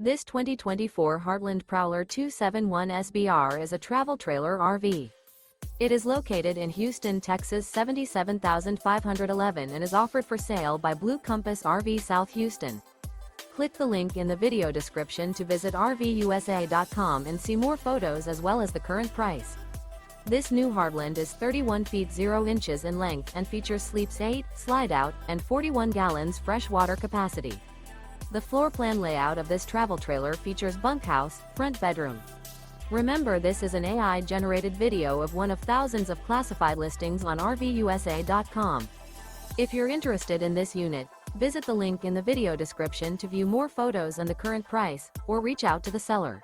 This 2024 Heartland Prowler 271 SBR is a travel trailer RV. It is located in Houston, Texas 77511 and is offered for sale by Blue Compass RV South Houston. Click the link in the video description to visit RVUSA.com and see more photos as well as the current price. This new Heartland is 31 feet 0 inches in length and features sleeps 8, slide-out, and 41 gallons fresh water capacity. The floor plan layout of this travel trailer features bunkhouse, front bedroom. Remember, this is an AI-generated video of one of thousands of classified listings on RVUSA.com. If you're interested in this unit, visit the link in the video description to view more photos and the current price, or reach out to the seller.